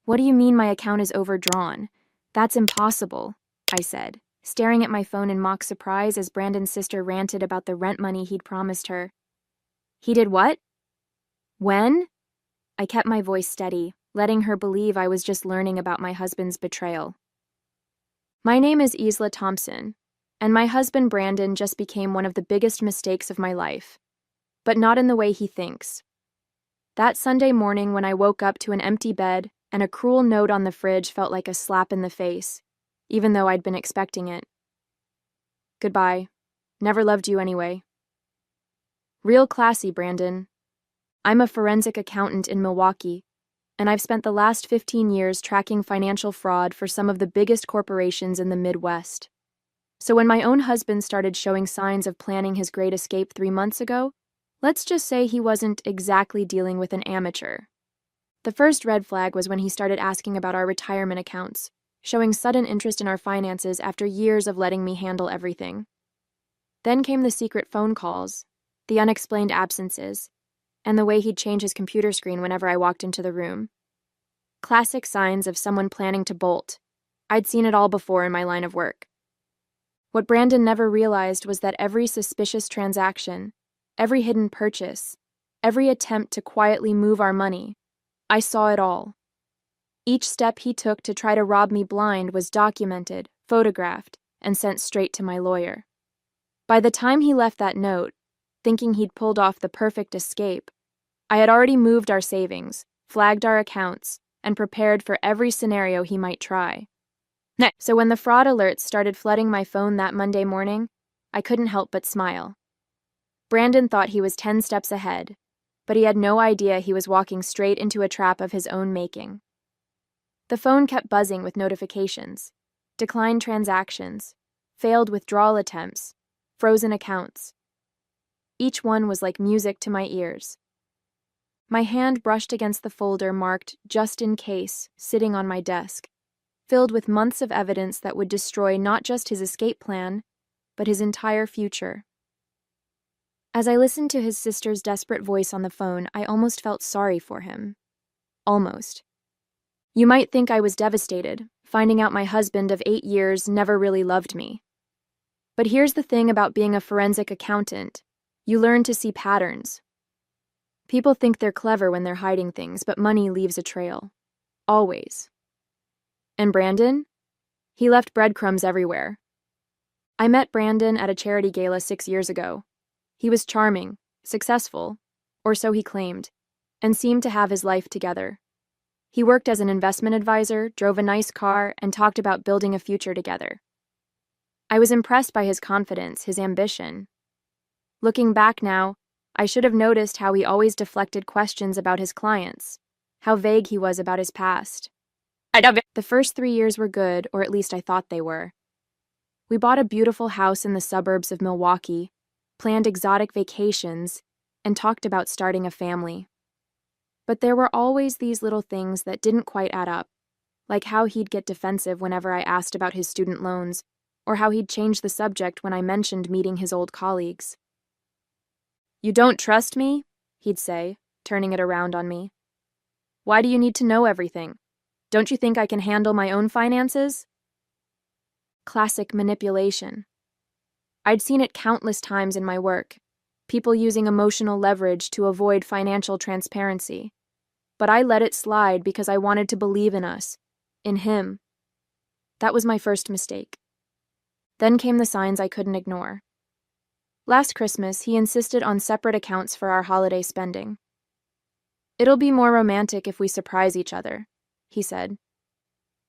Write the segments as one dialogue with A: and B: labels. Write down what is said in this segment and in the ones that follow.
A: What do you mean my account is overdrawn? That's impossible, I said, staring at my phone in mock surprise as Brandon's sister ranted about the rent money he'd promised her. He did what? When? I kept my voice steady, letting her believe I was just learning about my husband's betrayal. My name is Isla Thompson, and my husband Brandon just became one of the biggest mistakes of my life. But not in the way he thinks. That Sunday morning when I woke up to an empty bed and a cruel note on the fridge felt like a slap in the face, even though I'd been expecting it. Goodbye. Never loved you anyway. Real classy, Brandon. I'm a forensic accountant in Milwaukee, and I've spent the last 15 years tracking financial fraud for some of the biggest corporations in the Midwest. So when my own husband started showing signs of planning his great escape 3 months ago, let's just say he wasn't exactly dealing with an amateur. The first red flag was when he started asking about our retirement accounts, showing sudden interest in our finances after years of letting me handle everything. Then came the secret phone calls, the unexplained absences, and the way he'd change his computer screen whenever I walked into the room. Classic signs of someone planning to bolt. I'd seen it all before in my line of work. What Brandon never realized was that every suspicious transaction, every hidden purchase, every attempt to quietly move our money, I saw it all. Each step he took to try to rob me blind was documented, photographed, and sent straight to my lawyer. By the time he left that note, thinking he'd pulled off the perfect escape, I had already moved our savings, flagged our accounts, and prepared for every scenario he might try. So when the fraud alerts started flooding my phone that Monday morning, I couldn't help but smile. Brandon thought he was 10 steps ahead, but he had no idea he was walking straight into a trap of his own making. The phone kept buzzing with notifications, declined transactions, failed withdrawal attempts, frozen accounts. Each one was like music to my ears. My hand brushed against the folder marked "Just in Case" sitting on my desk, filled with months of evidence that would destroy not just his escape plan, but his entire future. As I listened to his sister's desperate voice on the phone, I almost felt sorry for him. Almost. You might think I was devastated, finding out my husband of 8 years never really loved me. But here's the thing about being a forensic accountant. You learn to see patterns. People think they're clever when they're hiding things, but money leaves a trail. Always. And Brandon? He left breadcrumbs everywhere. I met Brandon at a charity gala 6 years ago. He was charming, successful, or so he claimed, and seemed to have his life together. He worked as an investment advisor, drove a nice car, and talked about building a future together. I was impressed by his confidence, his ambition. Looking back now, I should have noticed how he always deflected questions about his clients, how vague he was about his past. The first 3 years were good, or at least I thought they were. We bought a beautiful house in the suburbs of Milwaukee, planned exotic vacations, and talked about starting a family. But there were always these little things that didn't quite add up, like how he'd get defensive whenever I asked about his student loans, or how he'd change the subject when I mentioned meeting his old colleagues. "You don't trust me?" he'd say, turning it around on me. "Why do you need to know everything? Don't you think I can handle my own finances?" Classic manipulation. I'd seen it countless times in my work, people using emotional leverage to avoid financial transparency. But I let it slide because I wanted to believe in us, in him. That was my first mistake. Then came the signs I couldn't ignore. Last Christmas, he insisted on separate accounts for our holiday spending. "It'll be more romantic if we surprise each other," he said.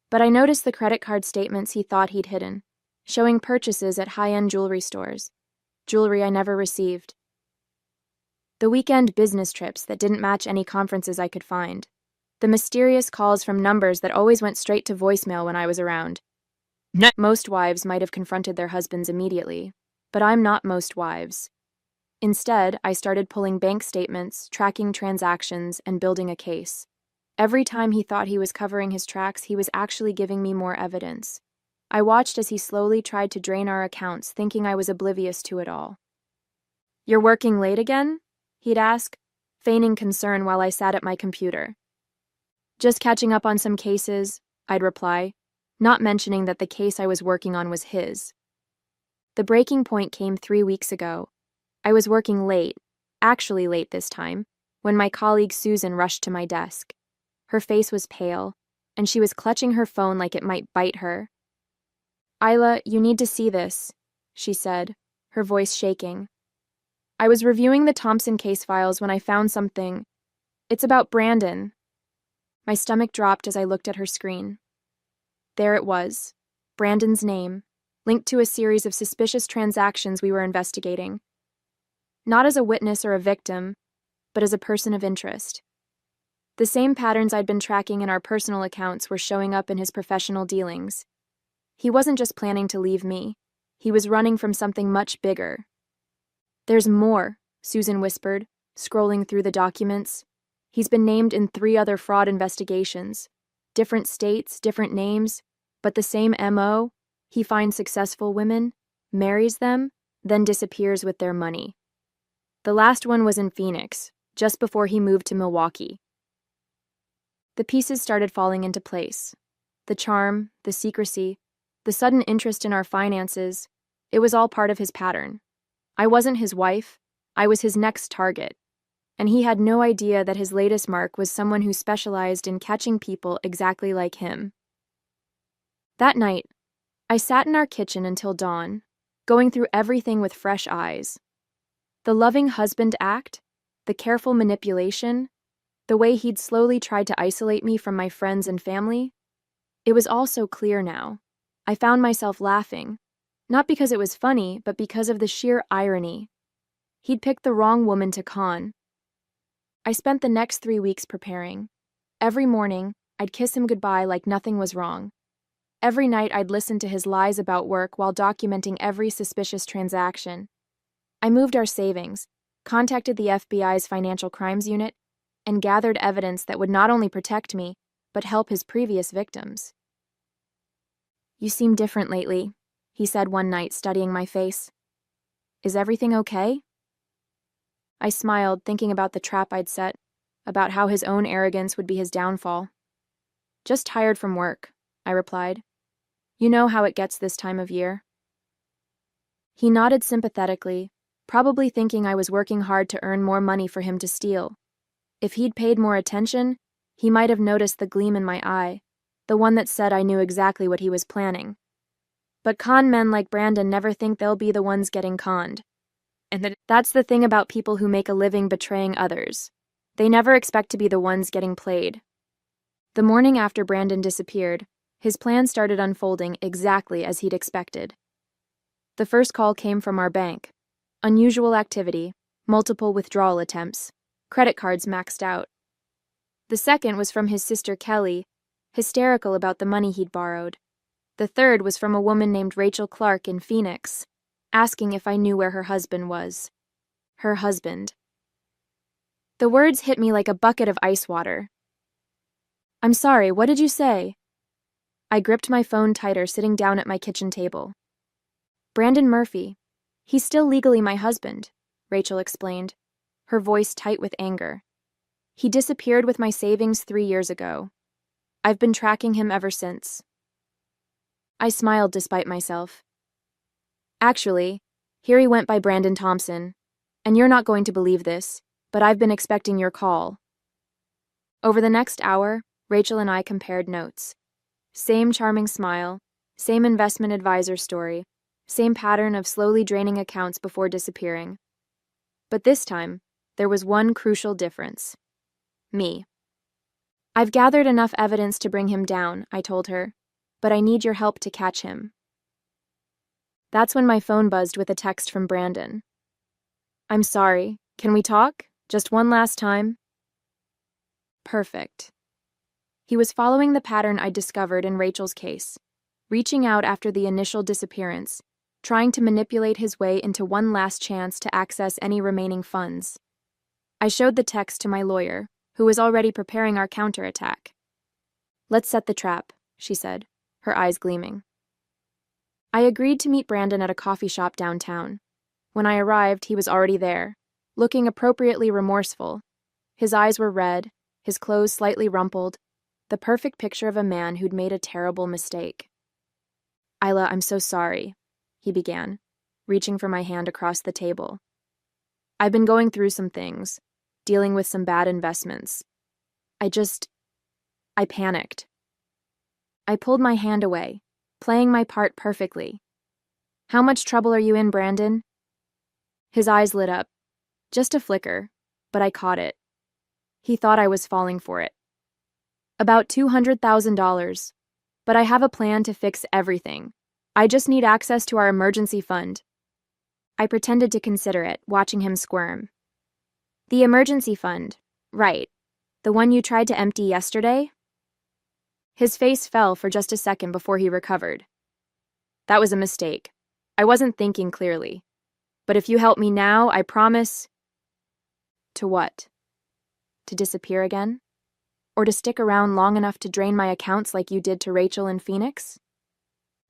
A: But I noticed the credit card statements he thought he'd hidden, showing purchases at high-end jewelry stores, jewelry I never received. The weekend business trips that didn't match any conferences I could find. The mysterious calls from numbers that always went straight to voicemail when I was around. Most wives might have confronted their husbands immediately, but I'm not most wives. Instead, I started pulling bank statements, tracking transactions, and building a case. Every time he thought he was covering his tracks, he was actually giving me more evidence. I watched as he slowly tried to drain our accounts, thinking I was oblivious to it all. "You're working late again?" he'd ask, feigning concern while I sat at my computer. Just catching up on some cases, I'd reply, not mentioning that the case I was working on was his. The breaking point came 3 weeks ago. I was working late, actually late this time, when my colleague Susan rushed to my desk. Her face was pale, and she was clutching her phone like it might bite her. "Isla, you need to see this," she said, her voice shaking. "I was reviewing the Thompson case files when I found something. It's about Brandon." My stomach dropped as I looked at her screen. There it was, Brandon's name, linked to a series of suspicious transactions we were investigating. Not as a witness or a victim, but as a person of interest. The same patterns I'd been tracking in our personal accounts were showing up in his professional dealings. He wasn't just planning to leave me. He was running from something much bigger. "There's more," Susan whispered, scrolling through the documents. "He's been named in 3 other fraud investigations. Different states, different names, but the same MO. He finds successful women, marries them, then disappears with their money. The last one was in Phoenix, just before he moved to Milwaukee." The pieces started falling into place. The charm, the secrecy, the sudden interest in our finances, it was all part of his pattern. I wasn't his wife, I was his next target. And he had no idea that his latest mark was someone who specialized in catching people exactly like him. That night, I sat in our kitchen until dawn, going through everything with fresh eyes. The loving husband act, the careful manipulation, the way he'd slowly tried to isolate me from my friends and family. It was all so clear now. I found myself laughing, not because it was funny, but because of the sheer irony. He'd picked the wrong woman to con. I spent the next 3 weeks preparing. Every morning, I'd kiss him goodbye like nothing was wrong. Every night, I'd listen to his lies about work while documenting every suspicious transaction. I moved our savings, contacted the FBI's Financial Crimes Unit, and gathered evidence that would not only protect me, but help his previous victims. "You seem different lately," he said one night, studying my face. "Is everything okay?" I smiled, thinking about the trap I'd set, about how his own arrogance would be his downfall. "Just tired from work," I replied. "You know how it gets this time of year." He nodded sympathetically, probably thinking I was working hard to earn more money for him to steal. If he'd paid more attention, he might have noticed the gleam in my eye, the one that said I knew exactly what he was planning. But con men like Brandon never think they'll be the ones getting conned. And that's the thing about people who make a living betraying others. They never expect to be the ones getting played. The morning after Brandon disappeared, his plan started unfolding exactly as he'd expected. The first call came from our bank. Unusual activity, multiple withdrawal attempts, credit cards maxed out. The second was from his sister Kelly, hysterical about the money he'd borrowed. The third was from a woman named Rachel Clark in Phoenix, asking if I knew where her husband was. Her husband. The words hit me like a bucket of ice water. "I'm sorry, what did you say?" I gripped my phone tighter, sitting down at my kitchen table. "Brandon Murphy. He's still legally my husband," Rachel explained, her voice tight with anger. "He disappeared with my savings 3 years ago. I've been tracking him ever since." I smiled despite myself. "Actually, here he went by Brandon Thompson. And you're not going to believe this, but I've been expecting your call." Over the next hour, Rachel and I compared notes. Same charming smile, same investment advisor story, same pattern of slowly draining accounts before disappearing. But this time, there was one crucial difference. Me. "I've gathered enough evidence to bring him down," I told her, "but I need your help to catch him." That's when my phone buzzed with a text from Brandon. "I'm sorry, can we talk? Just one last time?" Perfect. He was following the pattern I'd discovered in Rachel's case, reaching out after the initial disappearance, trying to manipulate his way into one last chance to access any remaining funds. I showed the text to my lawyer, who was already preparing our counterattack. "Let's set the trap," she said, her eyes gleaming. I agreed to meet Brandon at a coffee shop downtown. When I arrived, he was already there, looking appropriately remorseful. His eyes were red, his clothes slightly rumpled, the perfect picture of a man who'd made a terrible mistake. "Isla, I'm so sorry," he began, reaching for my hand across the table. "I've been going through some things, dealing with some bad investments. I panicked." I pulled my hand away, playing my part perfectly. "How much trouble are you in, Brandon?" His eyes lit up. Just a flicker, but I caught it. He thought I was falling for it. "About $200,000, but I have a plan to fix everything. I just need access to our emergency fund." I pretended to consider it, watching him squirm. "The emergency fund, right. The one you tried to empty yesterday?" His face fell for just a second before he recovered. "That was a mistake. I wasn't thinking clearly. But if you help me now, I promise—" To what? To disappear again? Or to stick around long enough to drain my accounts like you did to Rachel in Phoenix?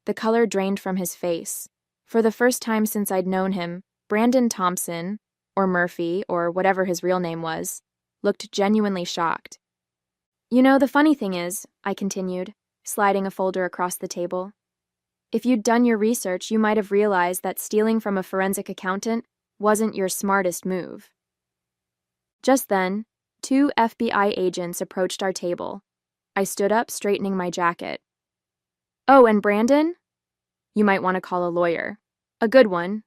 A: The color drained from his face. For the first time since I'd known him, Brandon Thompson, or Murphy, or whatever his real name was, looked genuinely shocked. "You know, the funny thing is," I continued, sliding a folder across the table, "if you'd done your research, you might have realized that stealing from a forensic accountant wasn't your smartest move." Just then, 2 FBI agents approached our table. I stood up, straightening my jacket. "Oh, and Brandon? You might want to call a lawyer. A good one."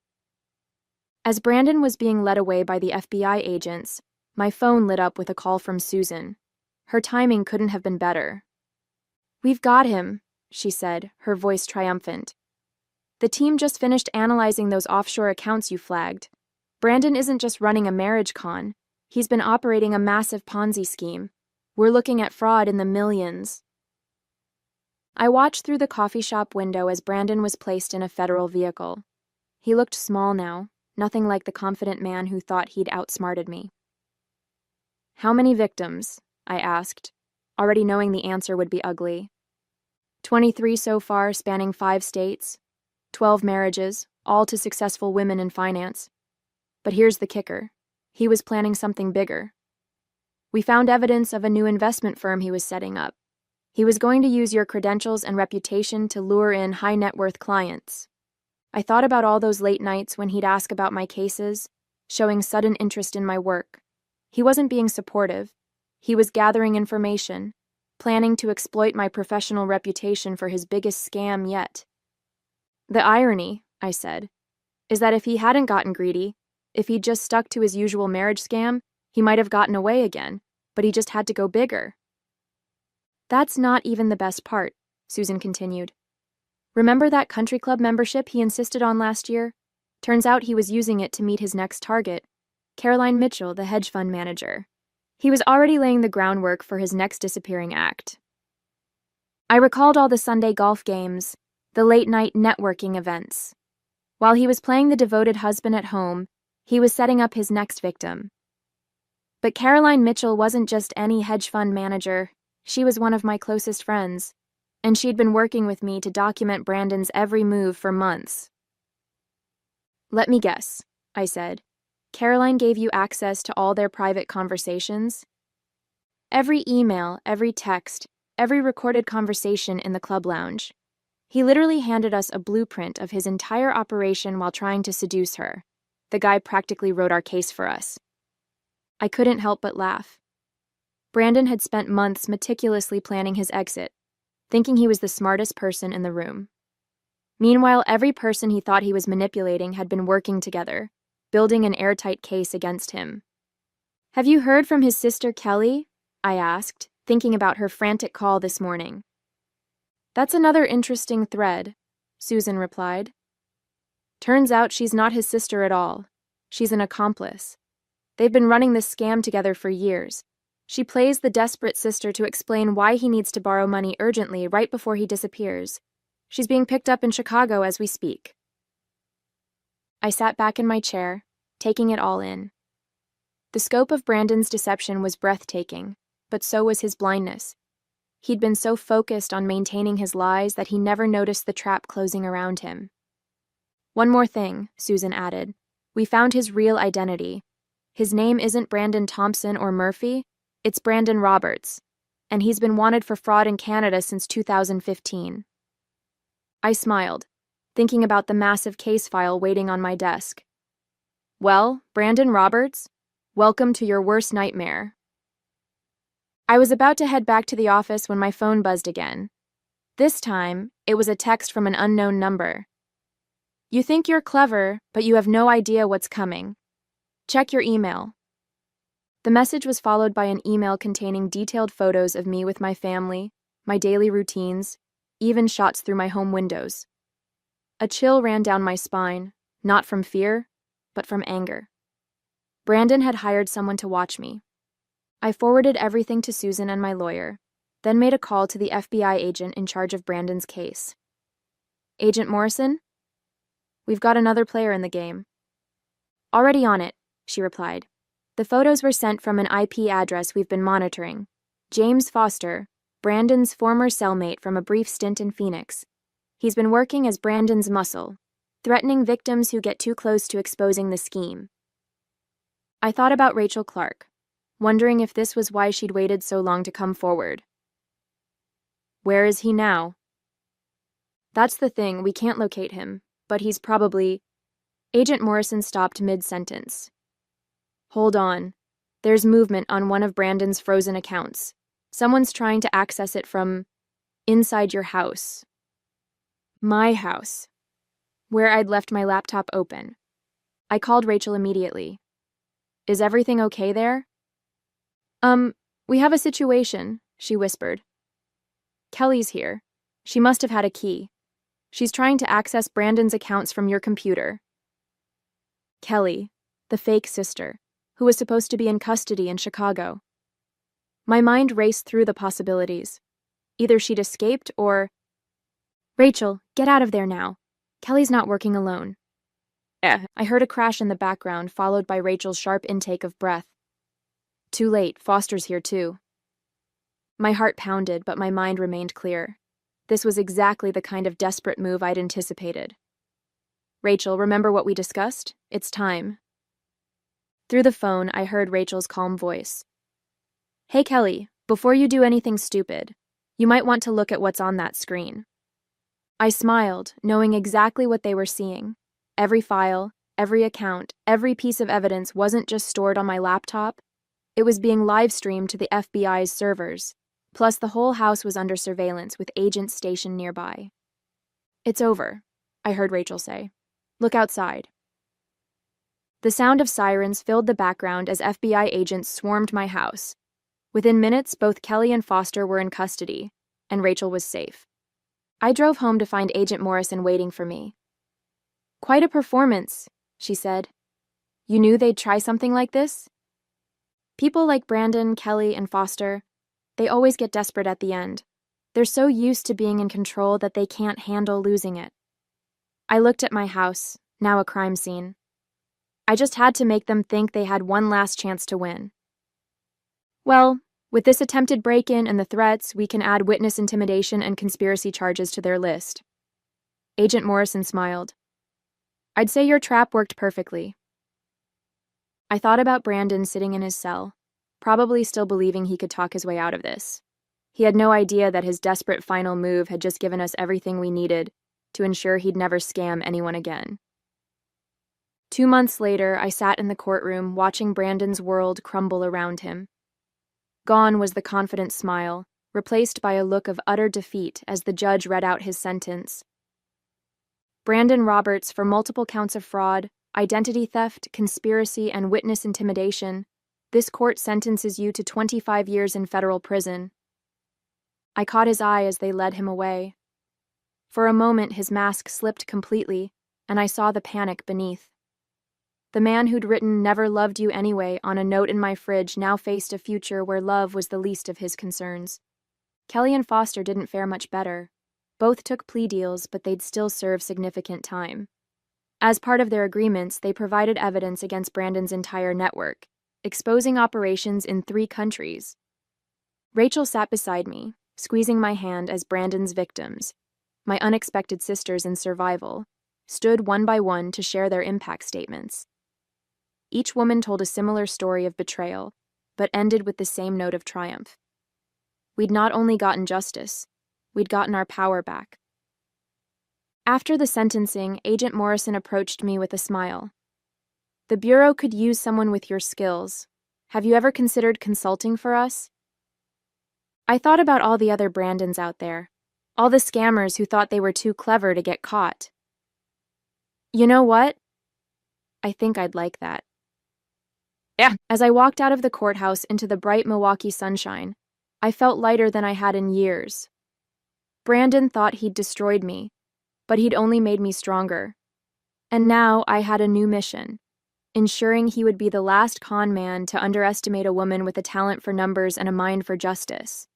A: As Brandon was being led away by the FBI agents, my phone lit up with a call from Susan. Her timing couldn't have been better. "We've got him," she said, her voice triumphant. "The team just finished analyzing those offshore accounts you flagged. Brandon isn't just running a marriage con. He's been operating a massive Ponzi scheme. We're looking at fraud in the millions." I watched through the coffee shop window as Brandon was placed in a federal vehicle. He looked small now, nothing like the confident man who thought he'd outsmarted me. "How many victims?" I asked, already knowing the answer would be ugly. 23 so far, spanning 5 states. 12 marriages, all to successful women in finance. But here's the kicker. He was planning something bigger. We found evidence of a new investment firm he was setting up. He was going to use your credentials and reputation to lure in high-net-worth clients. I thought about all those late nights when he'd ask about my cases, showing sudden interest in my work. He wasn't being supportive. He was gathering information, planning to exploit my professional reputation for his biggest scam yet. "The irony," I said, "is that if he hadn't gotten greedy, if he'd just stuck to his usual marriage scam, he might have gotten away again, but he just had to go bigger." "That's not even the best part," Susan continued. "Remember that country club membership he insisted on last year? Turns out he was using it to meet his next target, Caroline Mitchell, the hedge fund manager. He was already laying the groundwork for his next disappearing act." I recalled all the Sunday golf games, the late-night networking events. While he was playing the devoted husband at home, he was setting up his next victim. But Caroline Mitchell wasn't just any hedge fund manager. She was one of my closest friends, and she'd been working with me to document Brandon's every move for months. "Let me guess," I said. "Caroline gave you access to all their private conversations?" "Every email, every text, every recorded conversation in the club lounge. He literally handed us a blueprint of his entire operation while trying to seduce her. The guy practically wrote our case for us." I couldn't help but laugh. Brandon had spent months meticulously planning his exit, thinking he was the smartest person in the room. Meanwhile, every person he thought he was manipulating had been working together, building an airtight case against him. "Have you heard from his sister Kelly?" I asked, thinking about her frantic call this morning. "That's another interesting thread," Susan replied. "Turns out she's not his sister at all. She's an accomplice. They've been running this scam together for years. She plays the desperate sister to explain why he needs to borrow money urgently right before he disappears. She's being picked up in Chicago as we speak." I sat back in my chair, taking it all in. The scope of Brandon's deception was breathtaking, but so was his blindness. He'd been so focused on maintaining his lies that he never noticed the trap closing around him. "One more thing," Susan added. "We found his real identity. His name isn't Brandon Thompson or Murphy, it's Brandon Roberts. and he's been wanted for fraud in Canada since 2015. I smiled, thinking about the massive case file waiting on my desk. Well, Brandon Roberts, welcome to your worst nightmare. I was about to head back to the office when my phone buzzed again. This time, it was a text from an unknown number. You think you're clever, but you have no idea what's coming. Check your email. The message was followed by an email containing detailed photos of me with my family, my daily routines, even shots through my home windows. A chill ran down my spine, not from fear, but from anger. Brandon had hired someone to watch me. I forwarded everything to Susan and my lawyer, then made a call to the FBI agent in charge of Brandon's case. Agent Morrison? We've got another player in the game. Already on it, she replied. The photos were sent from an IP address we've been monitoring. James Foster, Brandon's former cellmate from a brief stint in Phoenix. He's been working as Brandon's muscle, threatening victims who get too close to exposing the scheme. I thought about Rachel Clark, wondering if this was why she'd waited so long to come forward. Where is he now? That's the thing, we can't locate him, but he's probably... Agent Morrison stopped mid-sentence. Hold on. There's movement on one of Brandon's frozen accounts. Someone's trying to access it from inside your house. My house. Where I'd left my laptop open. I called Rachel immediately. Is everything okay there? We have a situation, she whispered. Kelly's here. She must have had a key. She's trying to access Brandon's accounts from your computer. Kelly, the fake sister, who was supposed to be in custody in Chicago. My mind raced through the possibilities. Either she'd escaped or... Rachel, get out of there now. Kelly's not working alone. I heard a crash in the background, followed by Rachel's sharp intake of breath. Too late, Foster's here too. My heart pounded, but my mind remained clear. This was exactly the kind of desperate move I'd anticipated. Rachel, remember what we discussed? It's time. Through the phone, I heard Rachel's calm voice. Hey, Kelly, before you do anything stupid, you might want to look at what's on that screen. I smiled, knowing exactly what they were seeing. Every file, every account, every piece of evidence wasn't just stored on my laptop. It was being live-streamed to the FBI's servers. Plus, the whole house was under surveillance with agents stationed nearby. It's over, I heard Rachel say. Look outside. The sound of sirens filled the background as FBI agents swarmed my house. Within minutes, both Kelly and Foster were in custody, and Rachel was safe. I drove home to find Agent Morrison waiting for me. Quite a performance, she said. You knew they'd try something like this? People like Brandon, Kelly, and Foster, they always get desperate at the end. They're so used to being in control that they can't handle losing it. I looked at my house, now a crime scene. I just had to make them think they had one last chance to win. Well, with this attempted break-in and the threats, we can add witness intimidation and conspiracy charges to their list. Agent Morrison smiled. I'd say your trap worked perfectly. I thought about Brandon sitting in his cell, probably still believing he could talk his way out of this. He had no idea that his desperate final move had just given us everything we needed to ensure he'd never scam anyone again. 2 months later, I sat in the courtroom watching Brandon's world crumble around him. Gone was the confident smile, replaced by a look of utter defeat as the judge read out his sentence. Brandon Roberts, for multiple counts of fraud, identity theft, conspiracy, and witness intimidation, this court sentences you to 25 years in federal prison. I caught his eye as they led him away. For a moment, his mask slipped completely, and I saw the panic beneath. The man who'd written "Never loved you anyway" on a note in my fridge now faced a future where love was the least of his concerns. Kelly and Foster didn't fare much better. Both took plea deals, but they'd still serve significant time. As part of their agreements, they provided evidence against Brandon's entire network, exposing operations in 3 countries. Rachel sat beside me, squeezing my hand as Brandon's victims, my unexpected sisters in survival, stood one by one to share their impact statements. Each woman told a similar story of betrayal, but ended with the same note of triumph. We'd not only gotten justice, we'd gotten our power back. After the sentencing, Agent Morrison approached me with a smile. The Bureau could use someone with your skills. Have you ever considered consulting for us? I thought about all the other Brandons out there, all the scammers who thought they were too clever to get caught. You know what? I think I'd like that. Yeah. As I walked out of the courthouse into the bright Milwaukee sunshine, I felt lighter than I had in years. Brandon thought he'd destroyed me, but he'd only made me stronger. And now I had a new mission, ensuring he would be the last con man to underestimate a woman with a talent for numbers and a mind for justice.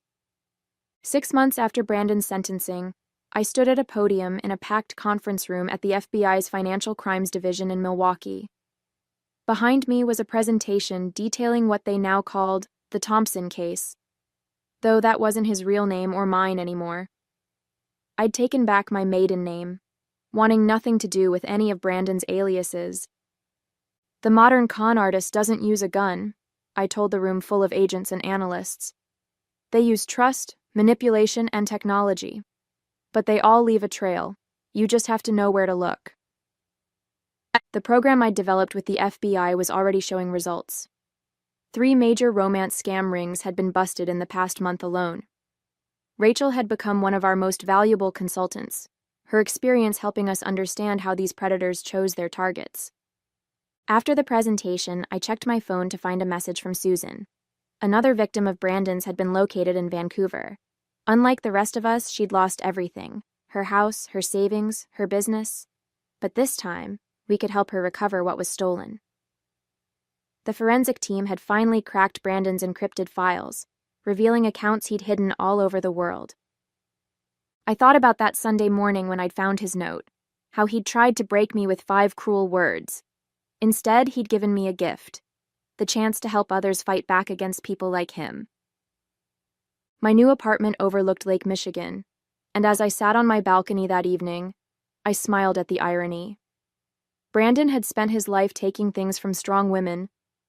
A: 6 months after Brandon's sentencing, I stood at a podium in a packed conference room at the FBI's Financial Crimes Division in Milwaukee. Behind me was a presentation detailing what they now called the Thompson case, though that wasn't his real name or mine anymore. I'd taken back my maiden name, wanting nothing to do with any of Brandon's aliases. The modern con artist doesn't use a gun, I told the room full of agents and analysts. They use trust, manipulation, and technology. But they all leave a trail. You just have to know where to look. The program I'd developed with the FBI was already showing results. 3 major romance scam rings had been busted in the past month alone. Rachel had become one of our most valuable consultants, her experience helping us understand how these predators chose their targets. After the presentation, I checked my phone to find a message from Susan. Another victim of Brandon's had been located in Vancouver. Unlike the rest of us, she'd lost everything: her house, her savings, her business. But this time, we could help her recover what was stolen. The forensic team had finally cracked Brandon's encrypted files, revealing accounts he'd hidden all over the world. I thought about that Sunday morning when I'd found his note, how he'd tried to break me with 5 cruel words. Instead, he'd given me a gift, the chance to help others fight back against people like him. My new apartment overlooked Lake Michigan, and as I sat on my balcony that evening, I smiled at the irony. Brandon had spent his life taking things from strong women,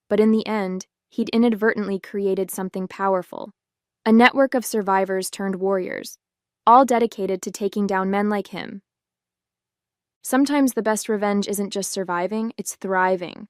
A: but in the end, he'd inadvertently created something powerful. A network of survivors turned warriors, all dedicated to taking down men like him. Sometimes the best revenge isn't just surviving, it's thriving.